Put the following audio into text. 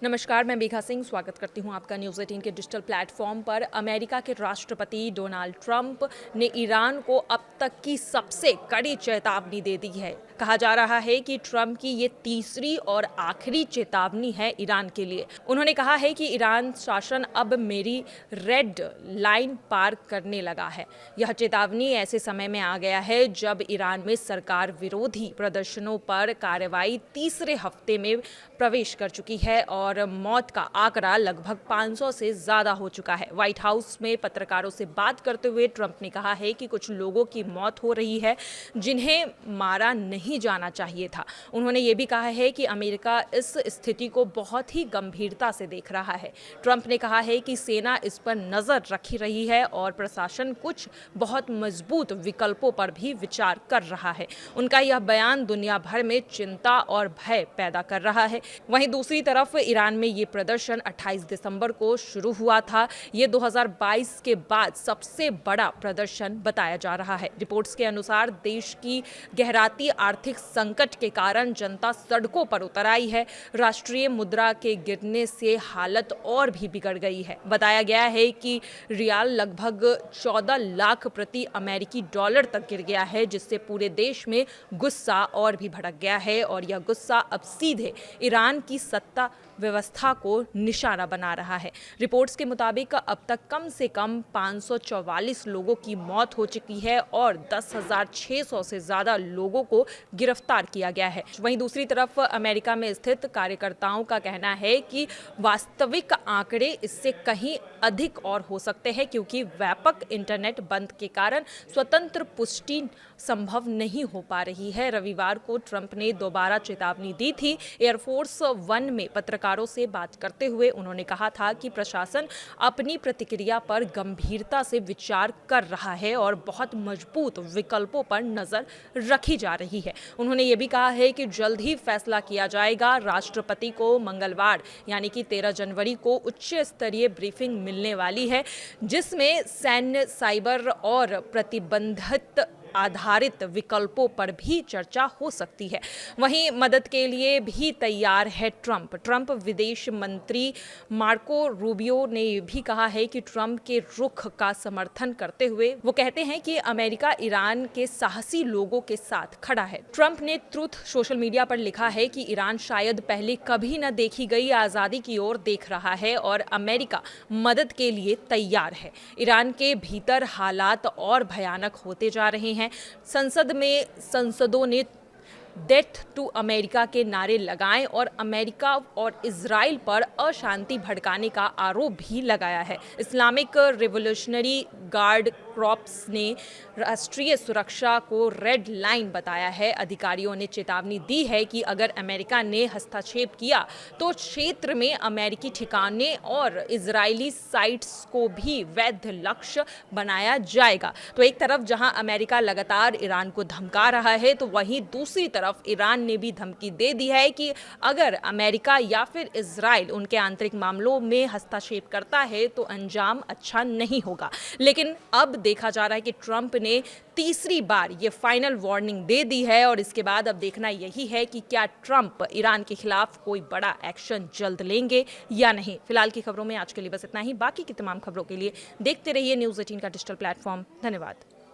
नमस्कार, मैं मेघा सिंह स्वागत करती हूं आपका न्यूज़ 18 के डिजिटल प्लेटफॉर्म पर। अमेरिका के राष्ट्रपति डोनाल्ड ट्रंप ने ईरान को अब तक की सबसे कड़ी चेतावनी दे दी है। कहा जा रहा है कि ट्रंप की ये तीसरी और आखिरी चेतावनी है ईरान के लिए। उन्होंने कहा है कि ईरान शासन अब मेरी रेड लाइन पार करने लगा है। यह चेतावनी ऐसे समय में आ गया है जब ईरान में सरकार विरोधी प्रदर्शनों पर कार्रवाई तीसरे हफ्ते में प्रवेश कर चुकी है और मौत का आंकड़ा लगभग 500 से ज्यादा हो चुका है। व्हाइट हाउस में पत्रकारों से बात करते हुए ट्रंप ने कहा है कि कुछ लोगों की मौत हो रही है जिन्हें मारा नहीं जाना चाहिए था। उन्होंने ये भी कहा है कि अमेरिका इस स्थिति को बहुत ही गंभीरता से देख रहा है। ट्रंप ने कहा है कि सेना इस पर नजर रखी रही है और प्रशासन कुछ बहुत मजबूत विकल्पों पर भी विचार कर रहा है। उनका यह बयान दुनिया भर में चिंता और भय पैदा कर रहा है। वहीं दूसरी तरफ ईरान में ये प्रदर्शन 28 दिसंबर को शुरू हुआ था। ये 2022 के बाद सबसे बड़ा प्रदर्शन बताया जा रहा है। रिपोर्ट्स के अनुसार देश की गहराती आर्थिक संकट के कारण जनता सड़कों पर उतर आई है। राष्ट्रीय मुद्रा के गिरने से हालत और भी बिगड़ गई है। बताया गया है कि रियाल लगभग 14 लाख प्रति अमेरिकी डॉलर तक गिर गया है, जिससे पूरे देश में गुस्सा और भी भड़क गया है और यह गुस्सा अब सीधे ईरान की सत्ता व्यवस्था को निशाना बना रहा है। रिपोर्ट्स के मुताबिक अब तक कम से कम 544 लोगों की मौत हो चुकी है और 10,600 से ज्यादा लोगों को गिरफ्तार किया गया है। वहीं दूसरी तरफ अमेरिका में स्थित कार्यकर्ताओं का कहना है कि वास्तविक आंकड़े इससे कहीं अधिक और हो सकते हैं, क्योंकि व्यापक इंटरनेट बंद के कारण स्वतंत्र पुष्टि संभव नहीं हो पा रही है। रविवार को ट्रंप ने दोबारा चेतावनी दी थी। एयरफोर्स वन में पत्रकारों से बात करते हुए उन्होंने कहा था कि प्रशासन अपनी प्रतिक्रिया पर गंभीरता से विचार कर रहा है और बहुत मजबूत विकल्पों पर नजर रखी जा रही है। उन्होंने ये भी कहा है कि जल्द ही फैसला किया जाएगा। राष्ट्रपति को मंगलवार यानी कि 13 जनवरी को उच्च स्तरीय ब्रीफिंग मिलने वाली है, जिसमें सैन्य, साइबर और प्रतिबंधित आधारित विकल्पों पर भी चर्चा हो सकती है। वहीं मदद के लिए भी तैयार है ट्रंप विदेश मंत्री मार्को रूबियो ने भी कहा है कि ट्रंप के रुख का समर्थन करते हुए वो कहते हैं कि अमेरिका ईरान के साहसी लोगों के साथ खड़ा है। ट्रंप ने ट्रुथ सोशल मीडिया पर लिखा है कि ईरान शायद पहले कभी न देखी गई आजादी की ओर देख रहा है और अमेरिका मदद के लिए तैयार है। ईरान के भीतर हालात और भयानक होते जा रहे हैं। संसद में सांसदों ने डेथ टू अमेरिका के नारे लगाए और अमेरिका और इजराइल पर अशांति भड़काने का आरोप भी लगाया है। इस्लामिक रिवॉल्यूशनरी गार्ड कॉर्प्स ने राष्ट्रीय सुरक्षा को रेड लाइन बताया है। अधिकारियों ने चेतावनी दी है कि अगर अमेरिका ने हस्तक्षेप किया तो क्षेत्र में अमेरिकी ठिकाने और इजरायली साइट्स को भी वैध लक्ष्य बनाया जाएगा। तो एक तरफ जहां अमेरिका लगातार ईरान को धमका रहा है, तो वहीं दूसरी तरफ ईरान ने भी धमकी दे दी है कि अगर अमेरिका या फिर इजराइल उनके आंतरिक मामलों में हस्तक्षेप करता है तो अंजाम अच्छा नहीं होगा। लेकिन अब देखा जा रहा है कि ट्रंप ने तीसरी बार ये फाइनल वार्निंग दे दी है और इसके बाद अब देखना यही है कि क्या ट्रंप ईरान के खिलाफ कोई बड़ा एक्शन जल्द लेंगे या नहीं। फिलहाल की खबरों में आज के लिए बस इतना ही। बाकी की तमाम खबरों के लिए देखते रहिए न्यूज़ 18 का डिजिटल प्लेटफॉर्म। धन्यवाद।